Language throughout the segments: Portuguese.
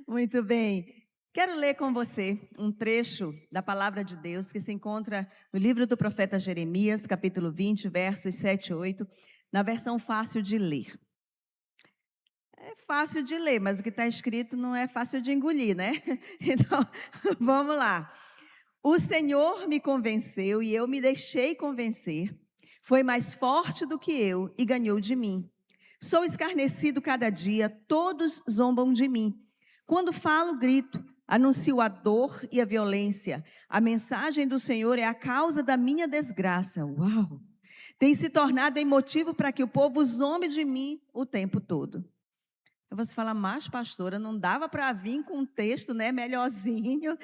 Muito bem. Quero ler com você um trecho da palavra de Deus que se encontra no livro do profeta Jeremias, capítulo 20, versos 7 e 8, na versão fácil de ler. É fácil de ler, mas o que está escrito não é fácil de engolir, né? Então, vamos lá. O Senhor me convenceu e eu me deixei convencer. Foi mais forte do que eu e ganhou de mim. Sou escarnecido cada dia, todos zombam de mim. Quando falo, grito, anuncio a dor e a violência. A mensagem do Senhor é a causa da minha desgraça. Uau! Tem se tornado em motivo para que o povo zombe de mim o tempo todo. Você fala, mas pastora, não dava para vir com um texto, né, melhorzinho,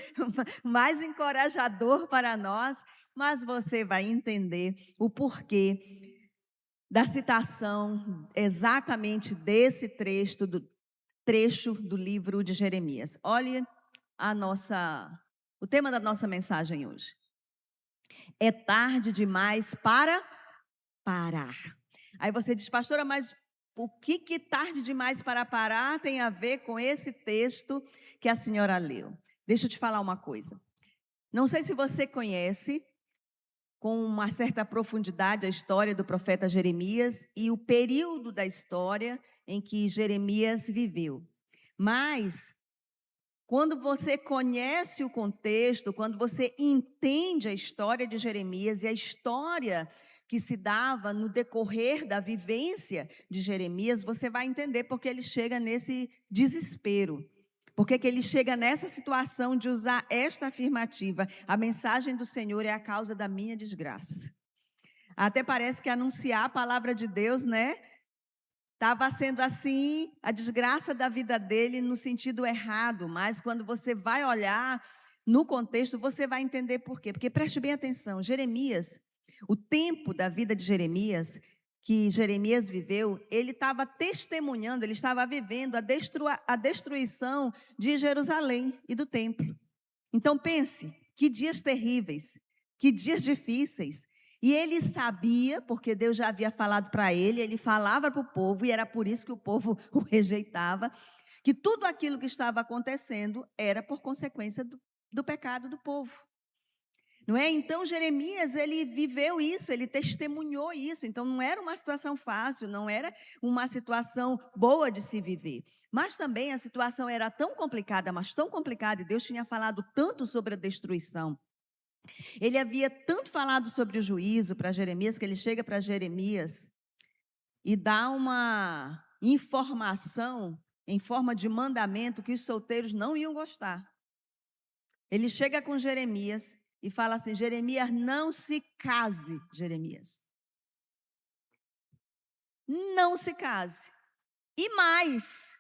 mais encorajador para nós, mas você vai entender o porquê da citação exatamente desse trecho do livro de Jeremias. Olhe o tema da nossa mensagem hoje. É tarde demais para parar. Aí você diz, pastora, mas o que tarde demais para parar tem a ver com esse texto que a senhora leu? Deixa eu te falar uma coisa. Não sei se você conhece com uma certa profundidade a história do profeta Jeremias e o período da história em que Jeremias viveu. Mas, quando você conhece o contexto, quando você entende a história de Jeremias e a história que se dava no decorrer da vivência de Jeremias, você vai entender porque ele chega nesse desespero. Porque que ele chega nessa situação de usar esta afirmativa: a mensagem do Senhor é a causa da minha desgraça. Até parece que anunciar a palavra de Deus, né? Estava sendo assim a desgraça da vida dele no sentido errado, mas quando você vai olhar no contexto, você vai entender por quê. Porque preste bem atenção, Jeremias, o tempo da vida de Jeremias, que Jeremias viveu, ele estava testemunhando, ele estava vivendo a destruição de Jerusalém e do templo. Então pense, que dias terríveis, que dias difíceis. E ele sabia, porque Deus já havia falado para ele falava para o povo, e era por isso que o povo o rejeitava, que tudo aquilo que estava acontecendo era por consequência do pecado do povo. Não é? Então Jeremias, ele viveu isso, ele testemunhou isso. Então não era uma situação fácil, não era uma situação boa de se viver. Mas também a situação era tão complicada, mas tão complicada, e Deus tinha falado tanto sobre a destruição. Ele havia tanto falado sobre o juízo para Jeremias, que ele chega para Jeremias e dá uma informação em forma de mandamento que os solteiros não iam gostar. Ele chega com Jeremias e fala assim: Jeremias, não se case, Jeremias. Não se case. E mais,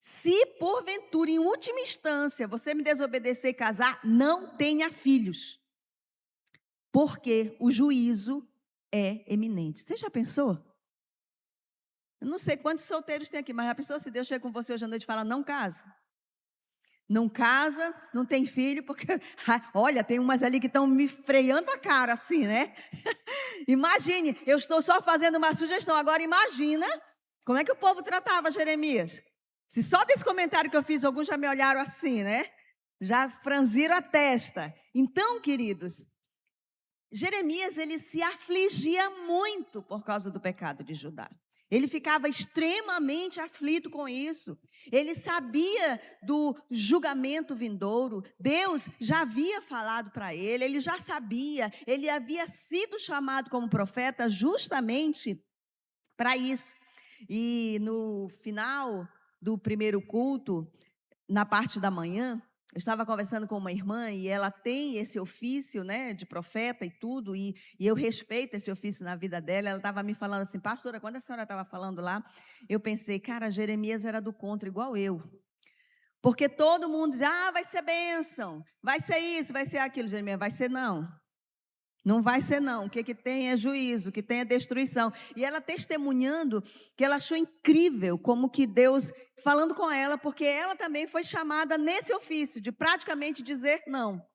se porventura, em última instância, você me desobedecer e casar, não tenha filhos. Porque o juízo é eminente. Você já pensou? Eu não sei quantos solteiros tem aqui, mas já pensou se Deus chega com você hoje à noite e fala, não casa? Não casa, não tem filho, porque, olha, tem umas ali que estão me freando a cara assim, né? Imagine, eu estou só fazendo uma sugestão, agora imagina como é que o povo tratava Jeremias. Se só desse comentário que eu fiz, alguns já me olharam assim, né? Já franziram a testa. Então, queridos, Jeremias, ele se afligia muito por causa do pecado de Judá. Ele ficava extremamente aflito com isso. Ele sabia do julgamento vindouro. Deus já havia falado para ele, ele já sabia. Ele havia sido chamado como profeta justamente para isso. E no final do primeiro culto, na parte da manhã, eu estava conversando com uma irmã e ela tem esse ofício, né, de profeta e tudo, e eu respeito esse ofício na vida dela. Ela estava me falando assim, pastora, quando a senhora estava falando lá, eu pensei, cara, Jeremias era do contra, igual eu. Porque todo mundo diz, vai ser bênção, vai ser isso, vai ser aquilo. Jeremias, vai ser não. Não vai ser não, o que tem é juízo, o que tem é destruição. E ela testemunhando que ela achou incrível como que Deus, falando com ela, porque ela também foi chamada nesse ofício, de praticamente dizer não.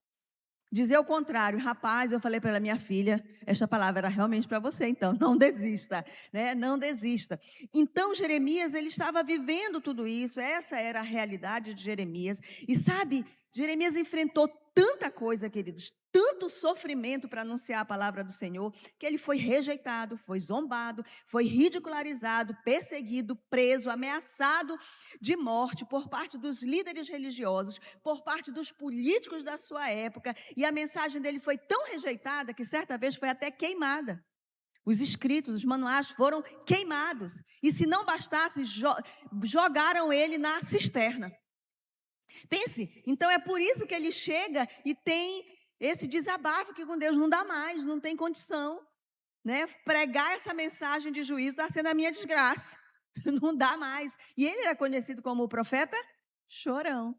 dizer o contrário. Rapaz, eu falei para ela, minha filha, esta palavra era realmente para você, então não desista, né? Não desista. Então Jeremias, ele estava vivendo tudo isso, essa era a realidade de Jeremias. E sabe, Jeremias enfrentou tanta coisa, queridos, tanto sofrimento para anunciar a palavra do Senhor, que ele foi rejeitado, foi zombado, foi ridicularizado, perseguido, preso, ameaçado de morte por parte dos líderes religiosos, por parte dos políticos da sua época, e a mensagem dele foi tão rejeitada que certa vez foi até queimada. Os escritos, os manuais foram queimados, e se não bastasse, jogaram ele na cisterna. Pense, então é por isso que ele chega e tem esse desabafo que com Deus não dá mais, não tem condição, né? Pregar essa mensagem de juízo está sendo a minha desgraça, não dá mais. E ele era conhecido como o profeta chorão.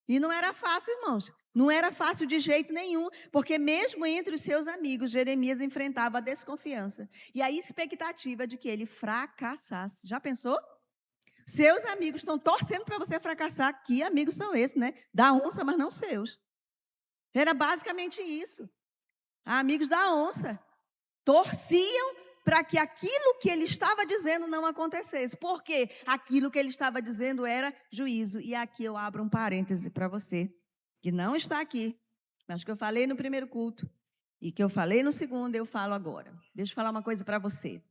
E não era fácil, irmãos, não era fácil de jeito nenhum, porque mesmo entre os seus amigos, Jeremias enfrentava a desconfiança e a expectativa de que ele fracassasse. Já pensou? Seus amigos estão torcendo para você fracassar. Que amigos são esses, né? Da onça, mas não seus. Era basicamente isso. Amigos da onça. Torciam para que aquilo que ele estava dizendo não acontecesse. Porque aquilo que ele estava dizendo era juízo. E aqui eu abro um parêntese para você, que não está aqui, mas que eu falei no primeiro culto e que eu falei no segundo, eu falo agora. Deixa eu falar uma coisa para você.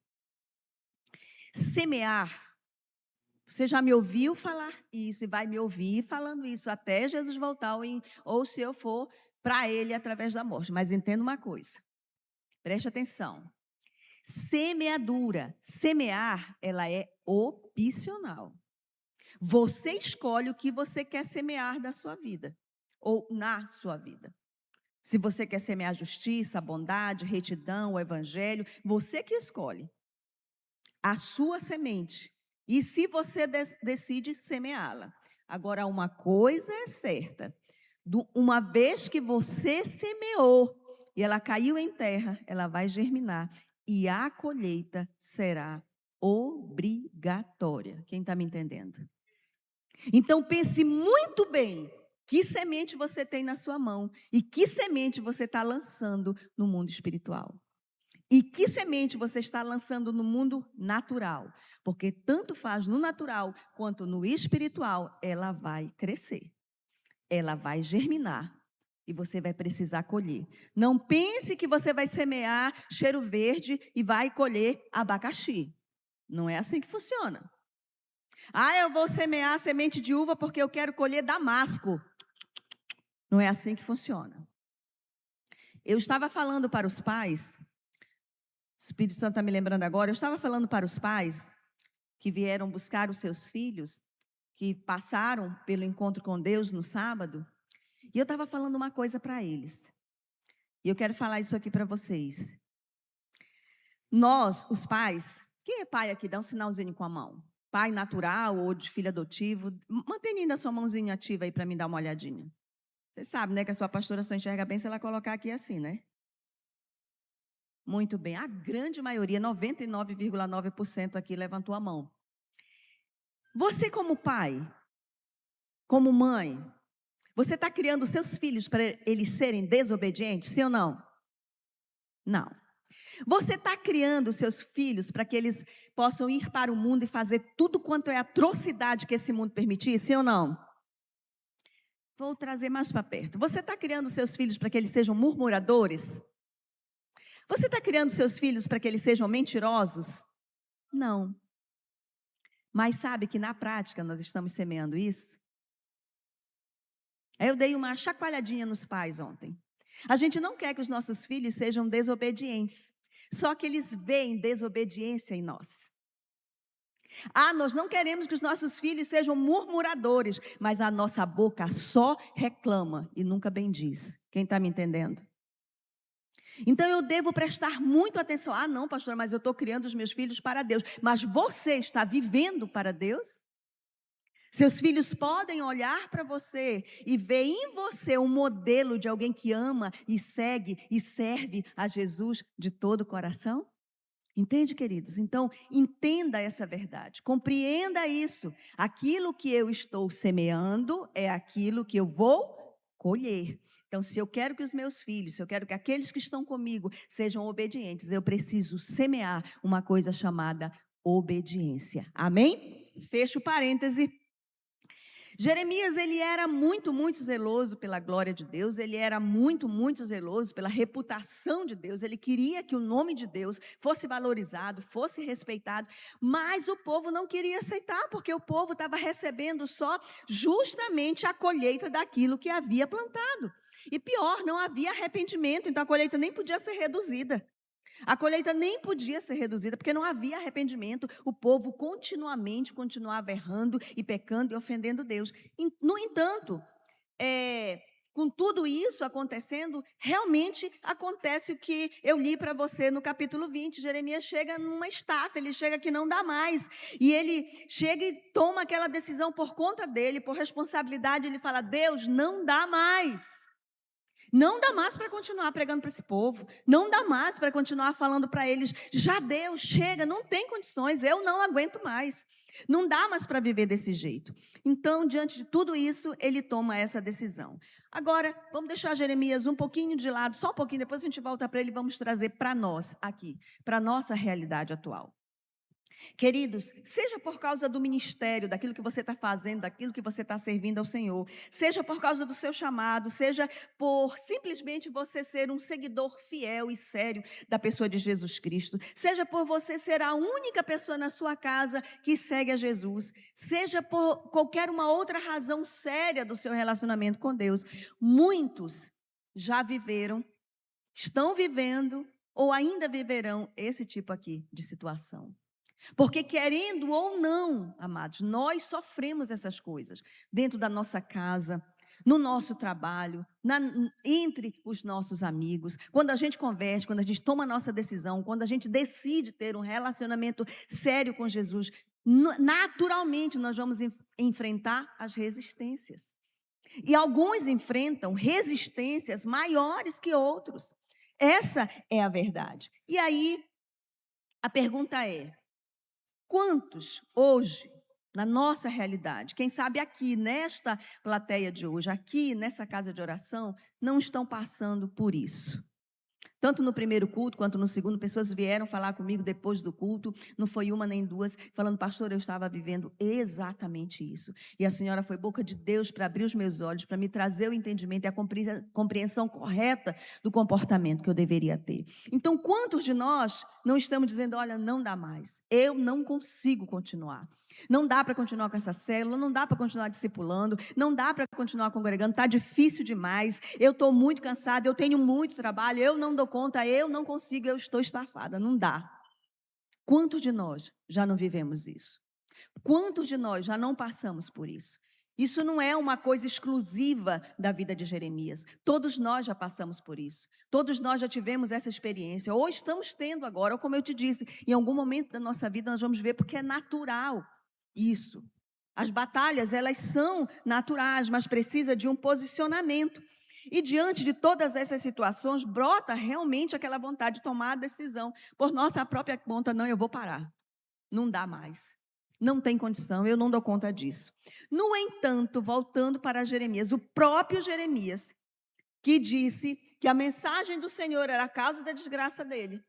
Semear. Você já me ouviu falar isso e vai me ouvir falando isso até Jesus voltar ou se eu for para ele através da morte. Mas entenda uma coisa, preste atenção. Semeadura, semear, ela é opcional. Você escolhe o que você quer semear da sua vida ou na sua vida. Se você quer semear justiça, bondade, retidão, o evangelho, você que escolhe a sua semente. E se você decide semeá-la. Agora, uma coisa é certa. Uma vez que você semeou e ela caiu em terra, ela vai germinar. E a colheita será obrigatória. Quem está me entendendo? Então, pense muito bem que semente você tem na sua mão e que semente você está lançando no mundo espiritual. E que semente você está lançando no mundo natural? Porque tanto faz no natural quanto no espiritual, ela vai crescer. Ela vai germinar. E você vai precisar colher. Não pense que você vai semear cheiro verde e vai colher abacaxi. Não é assim que funciona. Eu vou semear semente de uva porque eu quero colher damasco. Não é assim que funciona. Eu estava falando para os pais... O Espírito Santo está me lembrando agora, eu estava falando para os pais que vieram buscar os seus filhos, que passaram pelo encontro com Deus no sábado, e eu estava falando uma coisa para eles. E eu quero falar isso aqui para vocês. Nós, os pais, quem é pai aqui? Dá um sinalzinho com a mão. Pai natural ou de filho adotivo, mantém ainda a sua mãozinha ativa aí para me dar uma olhadinha. Você sabe, né, que a sua pastora só enxerga bem se ela colocar aqui assim, né? Muito bem, a grande maioria, 99,9% aqui levantou a mão. Você como pai, como mãe, você está criando seus filhos para eles serem desobedientes, sim ou não? Não. Você está criando seus filhos para que eles possam ir para o mundo e fazer tudo quanto é atrocidade que esse mundo permitir, sim ou não? Vou trazer mais para perto. Você está criando seus filhos para que eles sejam murmuradores? Você está criando seus filhos para que eles sejam mentirosos? Não. Mas sabe que na prática nós estamos semeando isso? Eu dei uma chacoalhadinha nos pais ontem. A gente não quer que os nossos filhos sejam desobedientes. Só que eles veem desobediência em nós. Nós não queremos que os nossos filhos sejam murmuradores, mas a nossa boca só reclama e nunca bendiz. Quem está me entendendo? Então eu devo prestar muito atenção. Não, pastor, mas eu estou criando os meus filhos para Deus. Mas você está vivendo para Deus? Seus filhos podem olhar para você e ver em você um modelo de alguém que ama e segue e serve a Jesus de todo o coração? Entende, queridos? Então, entenda essa verdade, compreenda isso. Aquilo que eu estou semeando é aquilo que eu vou colher. Então, se eu quero que os meus filhos, se eu quero que aqueles que estão comigo sejam obedientes, eu preciso semear uma coisa chamada obediência. Amém? Fecho parêntese. Jeremias, ele era muito, muito zeloso pela glória de Deus, ele era muito, muito zeloso pela reputação de Deus, ele queria que o nome de Deus fosse valorizado, fosse respeitado, mas o povo não queria aceitar, porque o povo estava recebendo só justamente a colheita daquilo que havia plantado. E pior, não havia arrependimento, então a colheita nem podia ser reduzida. A colheita nem podia ser reduzida, porque não havia arrependimento. O povo continuava errando e pecando e ofendendo Deus. No entanto, com tudo isso acontecendo, realmente acontece o que eu li para você no capítulo 20. Jeremias chega numa estafa, ele chega que não dá mais. E ele chega e toma aquela decisão por conta dele, por responsabilidade. Ele fala: Deus, não dá mais. Não dá mais para continuar pregando para esse povo. Não dá mais para continuar falando para eles: já deu, chega, não tem condições, eu não aguento mais. Não dá mais para viver desse jeito. Então, diante de tudo isso, ele toma essa decisão. Agora, vamos deixar Jeremias um pouquinho de lado, só um pouquinho, depois a gente volta para ele e vamos trazer para nós aqui, para a nossa realidade atual. Queridos, seja por causa do ministério, daquilo que você está fazendo, daquilo que você está servindo ao Senhor, seja por causa do seu chamado, seja por simplesmente você ser um seguidor fiel e sério da pessoa de Jesus Cristo, seja por você ser a única pessoa na sua casa que segue a Jesus, seja por qualquer uma outra razão séria do seu relacionamento com Deus, muitos já viveram, estão vivendo ou ainda viverão esse tipo aqui de situação. Porque querendo ou não, amados, nós sofremos essas coisas dentro da nossa casa, no nosso trabalho, entre os nossos amigos, quando a gente conversa, quando a gente toma a nossa decisão, quando a gente decide ter um relacionamento sério com Jesus, naturalmente nós vamos enfrentar as resistências. E alguns enfrentam resistências maiores que outros. Essa é a verdade. E aí, a pergunta é: quantos hoje, na nossa realidade, quem sabe aqui nesta plateia de hoje, aqui nessa casa de oração, não estão passando por isso? Tanto no primeiro culto quanto no segundo, pessoas vieram falar comigo depois do culto, não foi uma nem duas, falando: pastor, eu estava vivendo exatamente isso. E a senhora foi boca de Deus para abrir os meus olhos, para me trazer o entendimento e a compreensão correta do comportamento que eu deveria ter. Então, quantos de nós não estamos dizendo: olha, não dá mais, eu não consigo continuar. Não dá para continuar com essa célula, não dá para continuar discipulando, não dá para continuar congregando, está difícil demais, eu estou muito cansada, eu tenho muito trabalho, eu não dou conta, eu não consigo, eu estou estafada, não dá. Quantos de nós já não vivemos isso? Quantos de nós já não passamos por isso? Isso não é uma coisa exclusiva da vida de Jeremias. Todos nós já passamos por isso. Todos nós já tivemos essa experiência, ou estamos tendo agora, ou como eu te disse, em algum momento da nossa vida nós vamos ver, porque é natural isso. As batalhas, elas são naturais, mas precisa de um posicionamento. E diante de todas essas situações, brota realmente aquela vontade de tomar a decisão. Por nossa própria conta: não, eu vou parar. Não dá mais. Não tem condição, eu não dou conta disso. No entanto, voltando para Jeremias, o próprio Jeremias, que disse que a mensagem do Senhor era a causa da desgraça dele.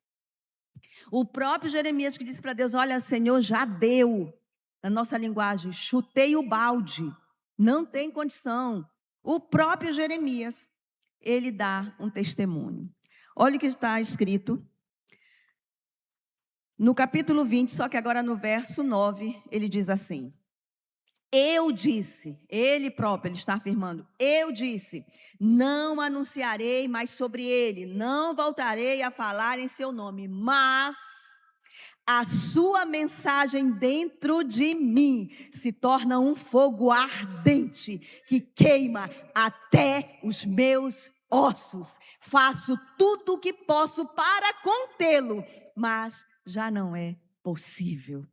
O próprio Jeremias que disse para Deus: olha, Senhor, já deu. Na nossa linguagem, chutei o balde, não tem condição. O próprio Jeremias, ele dá um testemunho. Olha o que está escrito no capítulo 20, só que agora no verso 9, ele diz assim: eu disse, ele próprio, ele está afirmando, eu disse, não anunciarei mais sobre ele, não voltarei a falar em seu nome, mas a sua mensagem dentro de mim se torna um fogo ardente que queima até os meus ossos. Faço tudo o que posso para contê-lo, mas já não é possível.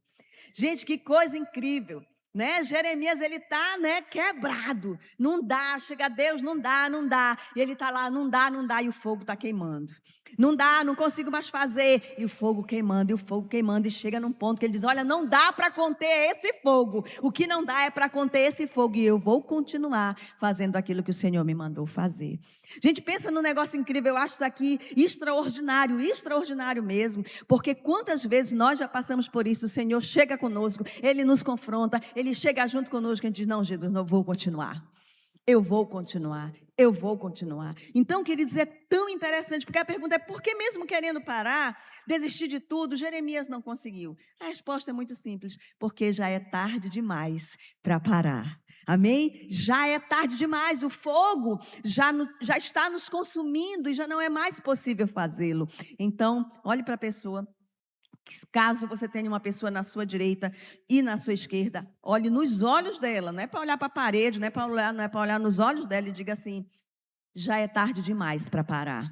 Gente, que coisa incrível, né? Jeremias, ele está, né, quebrado. Não dá, chega a Deus, não dá. E ele está lá, não dá, e o fogo está queimando. Não dá, não consigo mais fazer. E o fogo queimando, e chega num ponto que ele diz, olha, não dá para conter esse fogo. O que não dá é para conter esse fogo. E eu vou continuar fazendo aquilo que o Senhor me mandou fazer. Gente, pensa num negócio incrível. Eu acho isso aqui extraordinário, extraordinário mesmo. Porque quantas vezes nós já passamos por isso. O Senhor chega conosco, Ele nos confronta, Ele chega junto conosco e a gente diz, não, Jesus, não vou continuar. Eu vou continuar. Então, queridos, é tão interessante, porque a pergunta é, por que mesmo querendo parar, desistir de tudo, Jeremias não conseguiu? A resposta é muito simples, porque já é tarde demais para parar. Amém? Já é tarde demais, o fogo já está nos consumindo e já não é mais possível fazê-lo. Então, olhe para a pessoa. Caso você tenha uma pessoa na sua direita e na sua esquerda, olhe nos olhos dela, não é para olhar para a parede, não é para olhar nos olhos dela e diga assim, já é tarde demais para parar.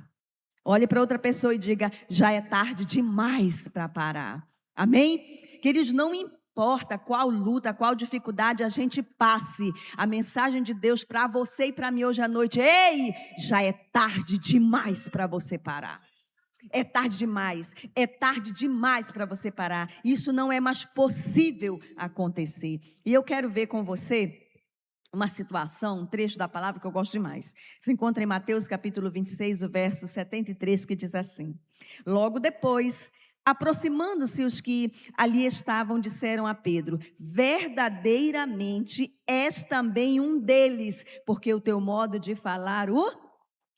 Olhe para outra pessoa e diga, já é tarde demais para parar. Amém? Queridos, não importa qual luta, qual dificuldade a gente passe, a mensagem de Deus para você e para mim hoje à noite, ei, já é tarde demais para você parar. É tarde demais para você parar. Isso não é mais possível acontecer. E eu quero ver com você uma situação, um trecho da palavra que eu gosto demais. Se encontra em Mateus capítulo 26, o verso 73, que diz assim: logo depois, aproximando-se os que ali estavam, disseram a Pedro, verdadeiramente és também um deles, porque o teu modo de falar o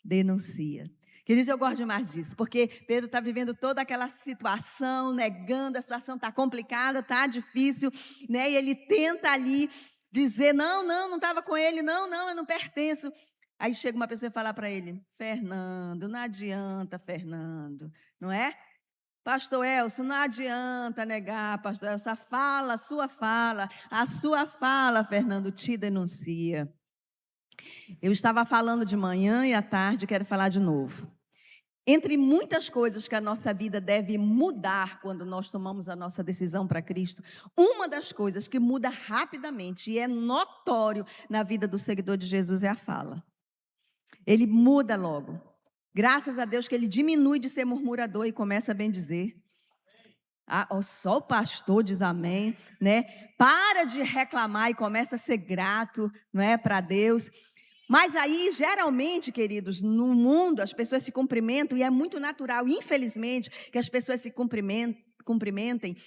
denuncia. Queridos, eu gosto demais disso, porque Pedro está vivendo toda aquela situação, negando, a situação está complicada, está difícil, né? E ele tenta ali dizer, não estava com ele, não, eu não pertenço. Aí chega uma pessoa e fala para ele, Fernando, não adianta, Fernando, não é? Pastor Elcio, não adianta negar, Pastor Elcio, a sua fala, Fernando, te denuncia. Eu estava falando de manhã e à tarde, quero falar de novo. Entre muitas coisas que a nossa vida deve mudar quando nós tomamos a nossa decisão para Cristo, uma das coisas que muda rapidamente e é notório na vida do seguidor de Jesus é a fala. Ele muda logo. Graças a Deus que ele diminui de ser murmurador e começa a bendizer. Só o pastor diz amém, né? Para de reclamar e começa a ser grato, não é, para Deus. Mas aí, geralmente, queridos, no mundo as pessoas se cumprimentam e é muito natural, infelizmente, que as pessoas se cumprimentem,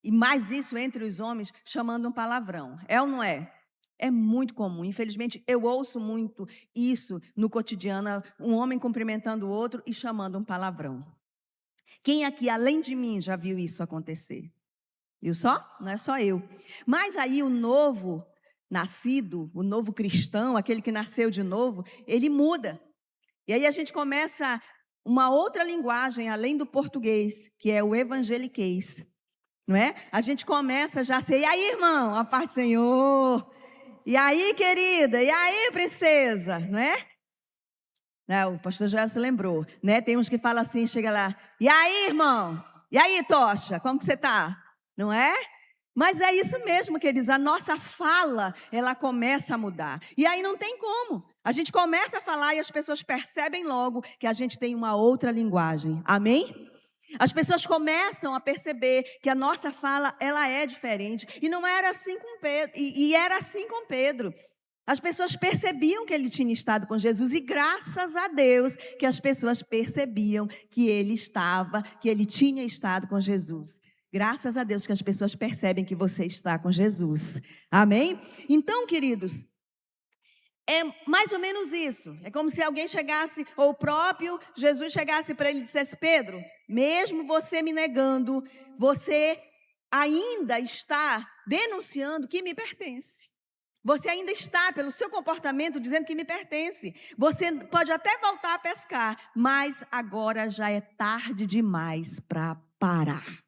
e mais isso entre os homens, chamando um palavrão. É ou não é? É muito comum. Infelizmente, eu ouço muito isso no cotidiano, um homem cumprimentando o outro e chamando um palavrão. Quem aqui, além de mim, já viu isso acontecer? Viu só? Não é só eu. Mas aí o novo nascido, o novo cristão, aquele que nasceu de novo, ele muda. E aí a gente começa uma outra linguagem, além do português, que é o evangeliquez, não é? A gente começa já a ser, e aí, irmão, a paz do Senhor, e aí, querida, e aí, princesa, não é? O pastor Joel se lembrou, né? Tem uns que falam assim, chega lá, e aí, irmão, e aí, Tocha, como que você está? Não é? Mas é isso mesmo, queridos, a nossa fala, ela começa a mudar. E aí não tem como. A gente começa a falar e as pessoas percebem logo que a gente tem uma outra linguagem. Amém? As pessoas começam a perceber que a nossa fala, ela é diferente. E não era assim com Pedro, e era assim com Pedro. As pessoas percebiam que ele tinha estado com Jesus e graças a Deus que as pessoas percebiam que ele tinha estado com Jesus. Graças a Deus que as pessoas percebem que você está com Jesus. Amém? Então, queridos, é mais ou menos isso. É como se alguém chegasse, ou o próprio Jesus chegasse para ele e dissesse, Pedro, mesmo você me negando, você ainda está denunciando que me pertence. Você ainda está, pelo seu comportamento, dizendo que me pertence. Você pode até voltar a pescar, mas agora já é tarde demais para parar.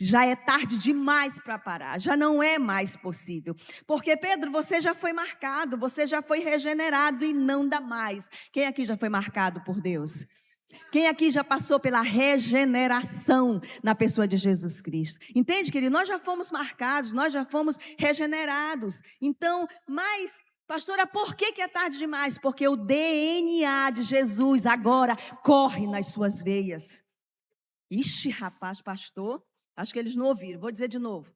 Já é tarde demais para parar, já não é mais possível. Porque, Pedro, você já foi marcado, você já foi regenerado e não dá mais. Quem aqui já foi marcado por Deus? Quem aqui já passou pela regeneração na pessoa de Jesus Cristo? Entende, querido? Nós já fomos marcados, nós já fomos regenerados. Então, mas, Pastora, por que é tarde demais? Porque o DNA de Jesus agora corre nas suas veias. Ixi, rapaz, pastor, acho que eles não ouviram, vou dizer de novo.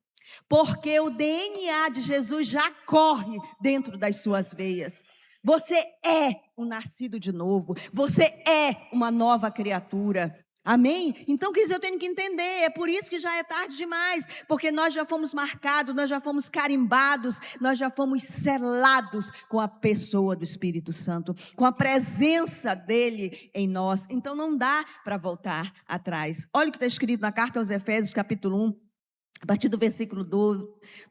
Porque o DNA de Jesus já corre dentro das suas veias. Você é um nascido de novo, você é uma nova criatura. Amém? Então, quer dizer, eu tenho que entender, é por isso que já é tarde demais, porque nós já fomos marcados, nós já fomos carimbados, nós já fomos selados com a pessoa do Espírito Santo, com a presença dele em nós. Então, não dá para voltar atrás. Olha o que está escrito na carta aos Efésios, capítulo 1, a partir do versículo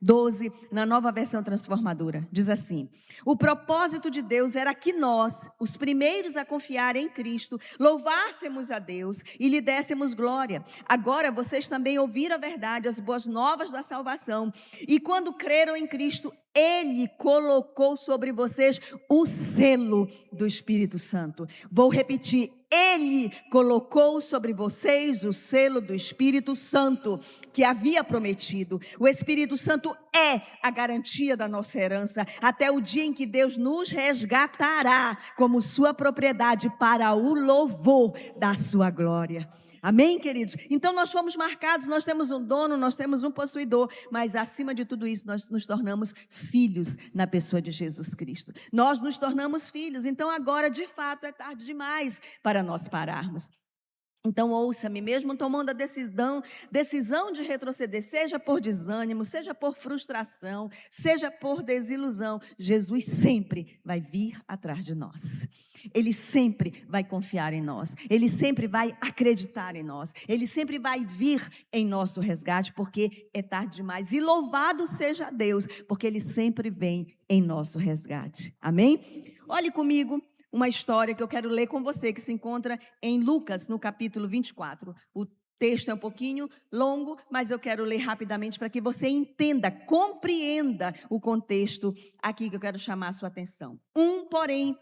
12, na Nova Versão Transformadora, diz assim: o propósito de Deus era que nós, os primeiros a confiar em Cristo, louvássemos a Deus e lhe dessemos glória. Agora vocês também ouviram a verdade, as boas novas da salvação, e quando creram em Cristo, Ele colocou sobre vocês o selo do Espírito Santo. Vou repetir: Ele colocou sobre vocês o selo do Espírito Santo que havia prometido. O Espírito Santo é a garantia da nossa herança até o dia em que Deus nos resgatará como sua propriedade para o louvor da sua glória. Amém, queridos? Então nós fomos marcados, nós temos um dono, nós temos um possuidor, mas acima de tudo isso nós nos tornamos filhos na pessoa de Jesus Cristo. Nós nos tornamos filhos, então agora de fato é tarde demais para nós pararmos. Então ouça-me, mesmo tomando a decisão de retroceder, seja por desânimo, seja por frustração, seja por desilusão, Jesus sempre vai vir atrás de nós. Ele sempre vai confiar em nós, Ele sempre vai acreditar em nós, Ele sempre vai vir em nosso resgate, porque é tarde demais. E louvado seja Deus, porque Ele sempre vem em nosso resgate. Amém? Olhe comigo uma história que eu quero ler com você, que se encontra em Lucas, no capítulo 24. O texto é um pouquinho longo, mas eu quero ler rapidamente para que você entenda, compreenda o contexto aqui que eu quero chamar a sua atenção. Porém,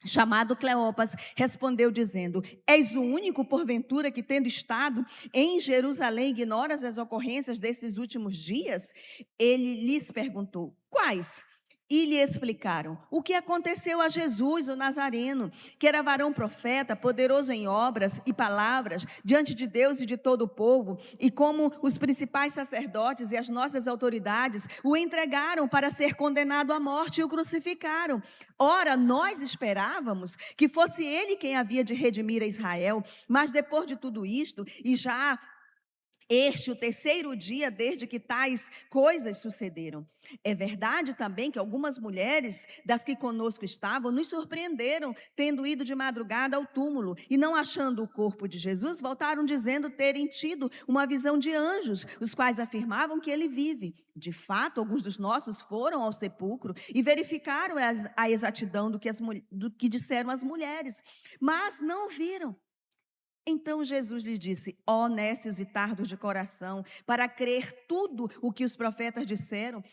chamado Cleopas, respondeu dizendo: és o único, porventura, que tendo estado em Jerusalém, ignoras as ocorrências desses últimos dias? Ele lhes perguntou: quais? E lhe explicaram o que aconteceu a Jesus, o Nazareno, que era varão profeta, poderoso em obras e palavras, diante de Deus e de todo o povo, e como os principais sacerdotes e as nossas autoridades o entregaram para ser condenado à morte e o crucificaram. Ora, nós esperávamos que fosse ele quem havia de redimir a Israel, mas depois de tudo isto, e já o terceiro dia desde que tais coisas sucederam. É verdade também que algumas mulheres das que conosco estavam nos surpreenderam, tendo ido de madrugada ao túmulo e não achando o corpo de Jesus, voltaram dizendo terem tido uma visão de anjos, os quais afirmavam que ele vive. De fato, alguns dos nossos foram ao sepulcro e verificaram a exatidão do que disseram as mulheres, mas não o viram. Então Jesus lhe disse: ó nécios e tardos de coração, para crer tudo o que os profetas disseram,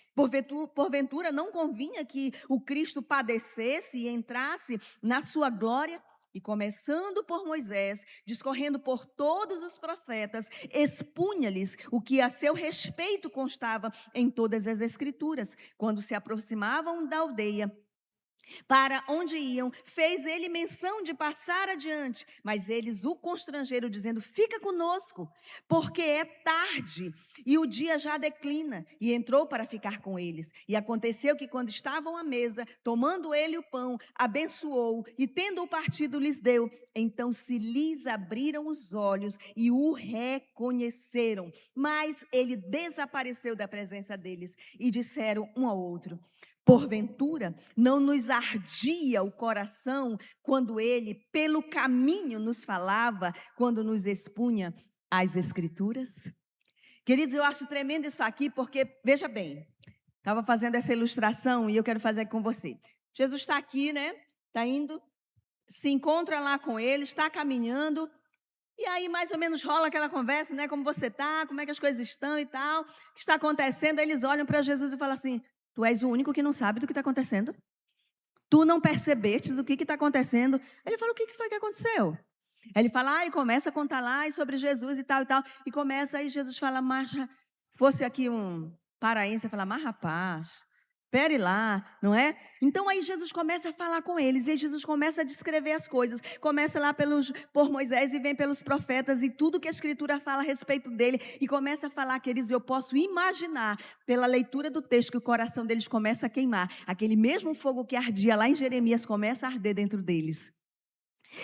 porventura não convinha que o Cristo padecesse e entrasse na sua glória? E começando por Moisés, discorrendo por todos os profetas, expunha-lhes o que a seu respeito constava em todas as Escrituras. Quando se aproximavam da aldeia para onde iam, fez ele menção de passar adiante, mas eles o constrangeram, dizendo: fica conosco, porque é tarde e o dia já declina. E entrou para ficar com eles. E aconteceu que, quando estavam à mesa, tomando ele o pão, abençoou e, tendo-o partido, lhes deu. Então se lhes abriram os olhos e o reconheceram, mas ele desapareceu da presença deles. E disseram um ao outro: porventura, não nos ardia o coração quando ele, pelo caminho, nos falava, quando nos expunha as Escrituras? Queridos, eu acho tremendo isso aqui, porque, veja bem, estava fazendo essa ilustração e eu quero fazer com você. Jesus está aqui, né? Está indo, se encontra lá com ele, está caminhando, e aí mais ou menos rola aquela conversa, né? Como você está, como é que as coisas estão e tal, o que está acontecendo? Aí eles olham para Jesus e falam assim: tu és o único que não sabe do que está acontecendo? Tu não percebestes o que está acontecendo? Ele fala: o que foi que aconteceu? Aí ele fala, e começa a contar lá sobre Jesus e tal, e começa, aí Jesus fala: mas fosse aqui um paraense, fala: mas rapaz, Espere lá, não é? Então aí Jesus começa a falar com eles, e aí Jesus começa a descrever as coisas, começa lá por Moisés e vem pelos profetas e tudo que a Escritura fala a respeito dele, e começa a falar, queridos, eu posso imaginar pela leitura do texto que o coração deles começa a queimar, aquele mesmo fogo que ardia lá em Jeremias começa a arder dentro deles.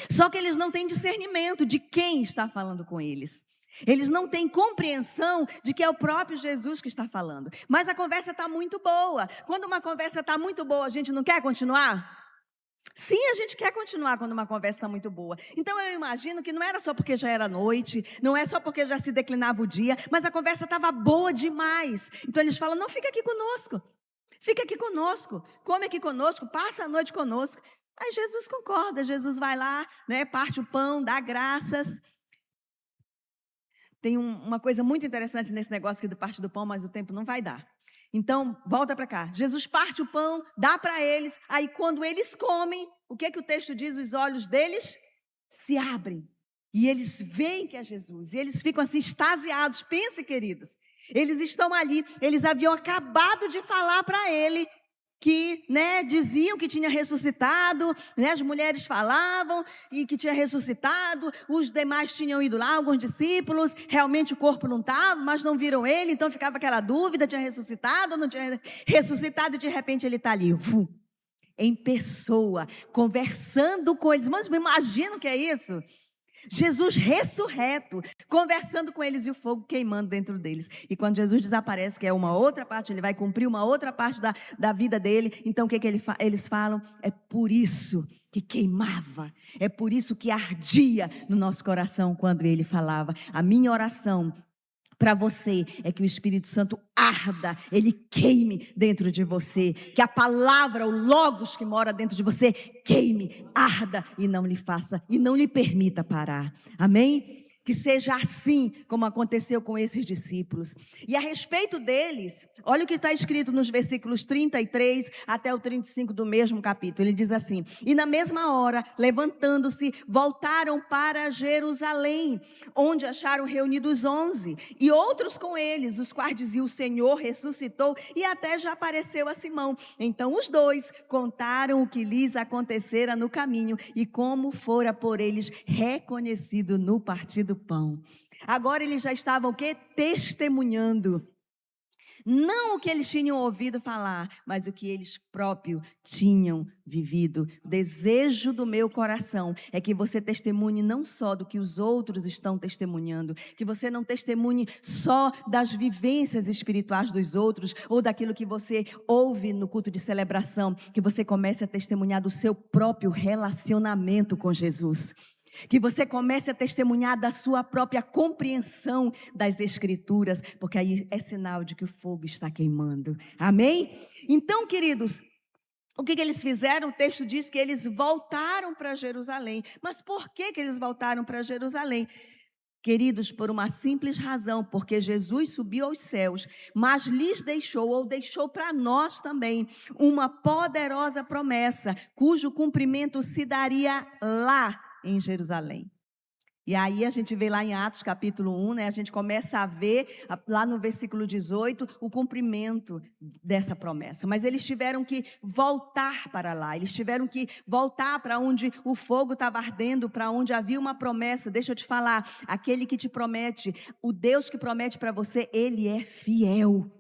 Só que eles não têm discernimento de quem está falando com eles. Eles não têm compreensão de que é o próprio Jesus que está falando. Mas a conversa está muito boa. Quando uma conversa está muito boa, a gente não quer continuar? Sim, a gente quer continuar quando uma conversa está muito boa. Então eu imagino que não era só porque já era noite, não é só porque já se declinava o dia, mas a conversa estava boa demais. Então eles falam, não, fica aqui conosco. Fica aqui conosco, come aqui conosco, passa a noite conosco. Aí Jesus concorda, Jesus vai lá, né, parte o pão, dá graças. Tem uma coisa muito interessante nesse negócio aqui do parte do pão, mas o tempo não vai dar. Então, volta para cá. Jesus parte o pão, dá para eles. Aí, quando eles comem, o que o texto diz? Os olhos deles se abrem. E eles veem que é Jesus. E eles ficam assim, extasiados. Pense, queridos. Eles estão ali. Eles haviam acabado de falar para ele que, né, diziam que tinha ressuscitado, né, as mulheres falavam e que tinha ressuscitado, os demais tinham ido lá, alguns discípulos, realmente o corpo não estava, mas não viram ele, então ficava aquela dúvida, tinha ressuscitado ou não tinha ressuscitado, e de repente ele está ali, em pessoa, conversando com eles. Mas me imagino que é isso. Jesus ressurreto, conversando com eles e o fogo queimando dentro deles. E quando Jesus desaparece, que é uma outra parte, ele vai cumprir uma outra parte da vida dele. Então o que eles falam? É por isso que queimava, é por isso que ardia no nosso coração quando ele falava. A minha oração para você é que o Espírito Santo arda, ele queime dentro de você, que a palavra, o Logos que mora dentro de você, queime, arda e não lhe faça, e não lhe permita parar. Amém? Que seja assim como aconteceu com esses discípulos. E a respeito deles, olha o que está escrito nos versículos 33 até o 35 do mesmo capítulo. Ele diz assim: e na mesma hora, levantando-se, voltaram para Jerusalém, onde acharam reunidos 11, e outros com eles, os quais diziam, o Senhor ressuscitou, e até já apareceu a Simão. Então os dois contaram o que lhes acontecera no caminho, e como fora por eles reconhecido no partir do pão. Agora eles já estavam o quê? Testemunhando. Não o que eles tinham ouvido falar, mas o que eles próprios tinham vivido. O desejo do meu coração é que você testemunhe não só do que os outros estão testemunhando, que você não testemunhe só das vivências espirituais dos outros ou daquilo que você ouve no culto de celebração, que você comece a testemunhar do seu próprio relacionamento com Jesus. Que você comece a testemunhar da sua própria compreensão das Escrituras, porque aí é sinal de que o fogo está queimando. Amém? Então, queridos, o que eles fizeram? O texto diz que eles voltaram para Jerusalém. Mas por que eles voltaram para Jerusalém? Queridos, por uma simples razão, porque Jesus subiu aos céus, mas lhes deixou, ou deixou para nós também, uma poderosa promessa, cujo cumprimento se daria lá em Jerusalém. E aí a gente vê lá em Atos capítulo 1, né, a gente começa a ver lá no versículo 18 o cumprimento dessa promessa. Mas eles tiveram que voltar para lá, eles tiveram que voltar para onde o fogo estava ardendo, para onde havia uma promessa. Deixa eu te falar, aquele que te promete, o Deus que promete para você, ele é fiel.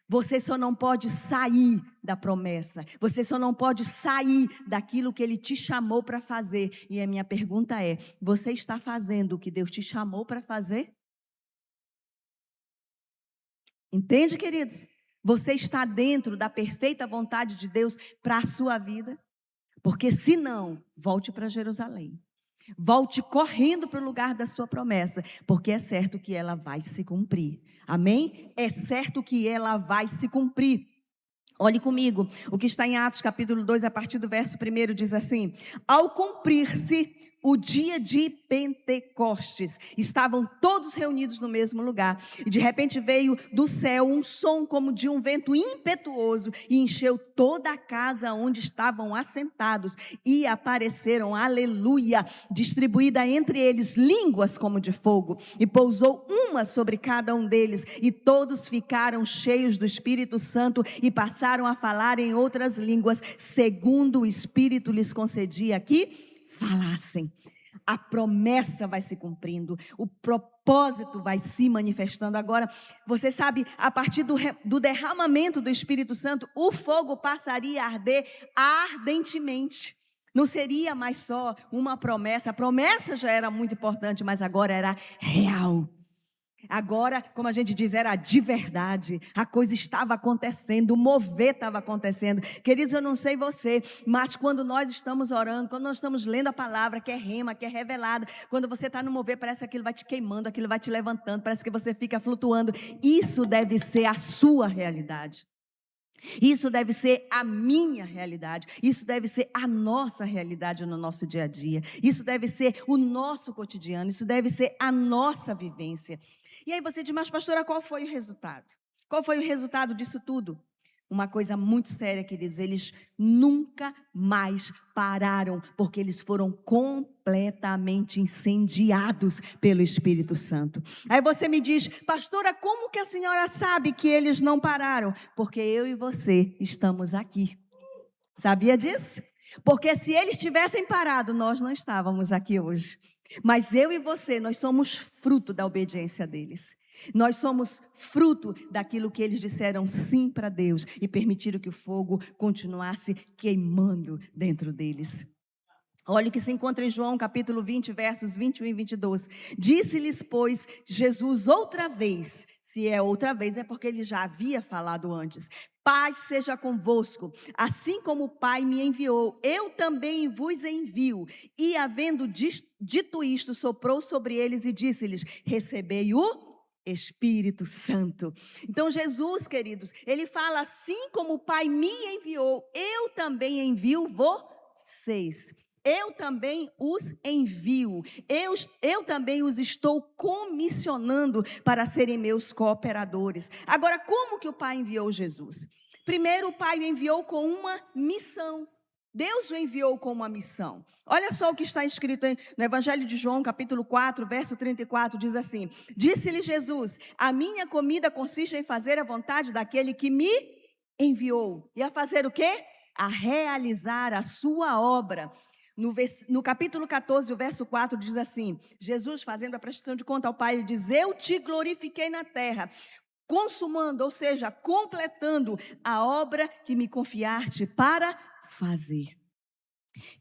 Você só não pode sair da promessa. Você só não pode sair daquilo que Ele te chamou para fazer. E a minha pergunta é, você está fazendo o que Deus te chamou para fazer? Entende, queridos? Você está dentro da perfeita vontade de Deus para a sua vida? Porque se não, volte para Jerusalém. Volte correndo para o lugar da sua promessa, porque é certo que ela vai se cumprir. Amém? É certo que ela vai se cumprir. Olhe comigo, o que está em Atos capítulo 2, a partir do verso 1 diz assim: ao cumprir-se o dia de Pentecostes. Estavam todos reunidos no mesmo lugar. E de repente veio do céu um som como de um vento impetuoso e encheu toda a casa onde estavam assentados. E apareceram, aleluia, distribuída entre eles línguas como de fogo. E pousou uma sobre cada um deles. E todos ficaram cheios do Espírito Santo e passaram a falar em outras línguas, segundo o Espírito lhes concedia que falassem. A promessa vai se cumprindo, o propósito vai se manifestando. Agora, você sabe, a partir do derramamento do Espírito Santo, o fogo passaria a arder ardentemente. Não seria mais só uma promessa, a promessa já era muito importante, mas agora era real. Agora, como a gente diz, era de verdade, a coisa estava acontecendo, o mover estava acontecendo. Queridos, eu não sei você, mas quando nós estamos orando, quando nós estamos lendo a palavra que é rema, que é revelada, quando você está no mover, parece que aquilo vai te queimando, aquilo vai te levantando, parece que você fica flutuando. Isso deve ser a sua realidade. Isso deve ser a minha realidade, isso deve ser a nossa realidade no nosso dia a dia, isso deve ser o nosso cotidiano, isso deve ser a nossa vivência. E aí você diz, mas pastora, qual foi o resultado? Qual foi o resultado disso tudo? Uma coisa muito séria, queridos, eles nunca mais pararam, porque eles foram completamente incendiados pelo Espírito Santo. Aí você me diz, pastora, como que a senhora sabe que eles não pararam? Porque eu e você estamos aqui. Sabia disso? Porque se eles tivessem parado, nós não estávamos aqui hoje. Mas eu e você, nós somos fruto da obediência deles. Nós somos fruto daquilo que eles disseram sim para Deus e permitiram que o fogo continuasse queimando dentro deles. Olha o que se encontra em João capítulo 20, versos 21 e 22. Disse-lhes, pois, Jesus outra vez, se é outra vez é porque ele já havia falado antes. Paz seja convosco, assim como o Pai me enviou, eu também vos envio. E havendo dito isto, soprou sobre eles e disse-lhes, recebei o Espírito Santo. Então Jesus, queridos, ele fala, assim como o Pai me enviou, eu também envio vocês. Eu também os envio, eu também os estou comissionando para serem meus cooperadores. Agora, como que o Pai enviou Jesus? Primeiro, o Pai o enviou com uma missão. Deus o enviou com uma missão. Olha só o que está escrito no Evangelho de João, capítulo 4, verso 34, diz assim, disse-lhe Jesus, a minha comida consiste em fazer a vontade daquele que me enviou. E a fazer o quê? A realizar a sua obra. No capítulo 14, o verso 4 diz assim, Jesus fazendo a prestação de conta ao Pai, ele diz, eu te glorifiquei na terra, consumando, ou seja, completando a obra que me confiaste para fazer.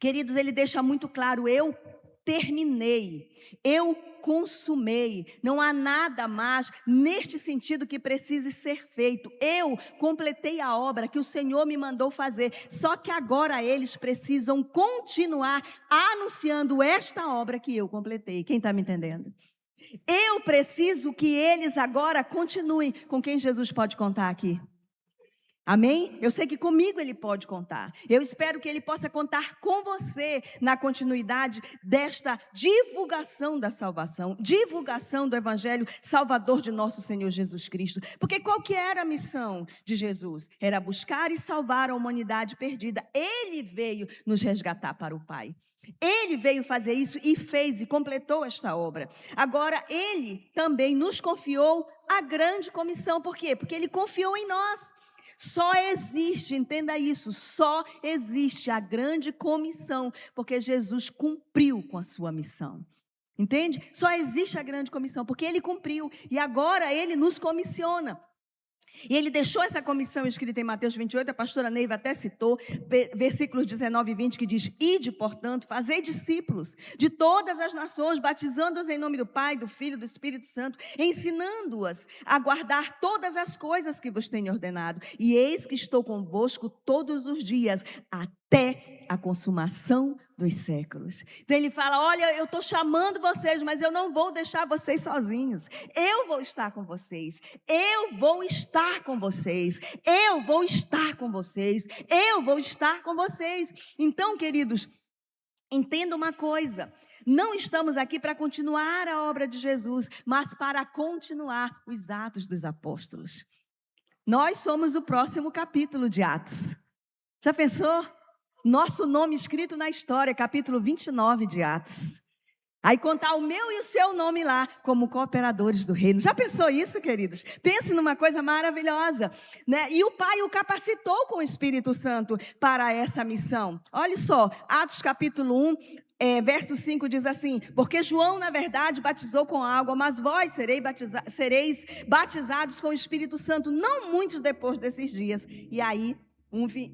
Queridos, ele deixa muito claro, eu terminei, eu consumei, não há nada mais neste sentido que precise ser feito. Eu completei a obra que o Senhor me mandou fazer, só que agora eles precisam continuar anunciando esta obra que eu completei. Quem está me entendendo? Eu preciso que eles agora continuem. Com quem Jesus pode contar aqui? Amém? Eu sei que comigo ele pode contar. Eu espero que ele possa contar com você na continuidade desta divulgação da salvação, divulgação do evangelho salvador de nosso Senhor Jesus Cristo. Porque qual que era a missão de Jesus? Era buscar e salvar a humanidade perdida. Ele veio nos resgatar para o Pai. Ele veio fazer isso e fez e completou esta obra. Agora, ele também nos confiou a grande comissão. Por quê? Porque ele confiou em nós. Só existe, entenda isso, só existe a grande comissão, porque Jesus cumpriu com a sua missão. Entende? Só existe a grande comissão, porque ele cumpriu e agora ele nos comissiona. E ele deixou essa comissão escrita em Mateus 28, a pastora Neiva até citou, versículos 19 e 20, que diz, ide, portanto, fazei discípulos de todas as nações, batizando-as em nome do Pai, do Filho e do Espírito Santo, ensinando-as a guardar todas as coisas que vos tenho ordenado. E eis que estou convosco todos os dias, até a consumação dos séculos. Então ele fala, olha, eu estou chamando vocês, mas eu não vou deixar vocês sozinhos. Eu vou estar com vocês. Eu vou estar com vocês. Eu vou estar com vocês. Eu vou estar com vocês. Então, queridos, Entenda uma coisa, não estamos aqui para continuar a obra de Jesus, mas para continuar os Atos dos Apóstolos. Nós somos o próximo capítulo de Atos. Já pensou? Nosso nome escrito na história, capítulo 29 de Atos. Aí contar o meu e o seu nome lá, como cooperadores do reino. Já pensou isso, queridos? Pense numa coisa maravilhosa, né? E o Pai o capacitou com o Espírito Santo para essa missão. Olha só, Atos capítulo 1, verso 5 diz assim: porque João, na verdade, batizou com água, mas vós sereis batizados com o Espírito Santo, não muito depois desses dias. E aí,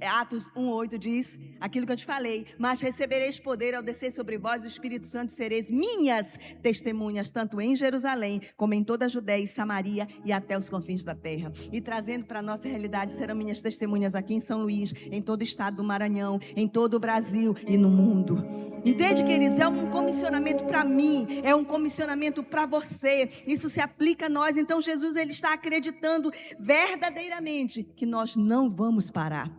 Atos 1:8 diz aquilo que eu te falei: mas recebereis poder ao descer sobre vós o Espírito Santo, e sereis minhas testemunhas, tanto em Jerusalém, como em toda a Judéia e Samaria e até os confins da terra. E trazendo para a nossa realidade, serão minhas testemunhas aqui em São Luís, em todo o estado do Maranhão, em todo o Brasil e no mundo. Entende, queridos? É um comissionamento para mim, é um comissionamento para você. Isso se aplica a nós. Então Jesus, ele está acreditando verdadeiramente que nós não vamos parar.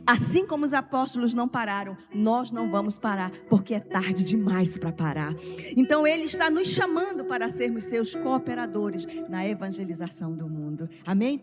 Assim como os apóstolos não pararam, nós não vamos parar, porque é tarde demais para parar. Então ele está nos chamando para sermos seus cooperadores na evangelização do mundo. Amém?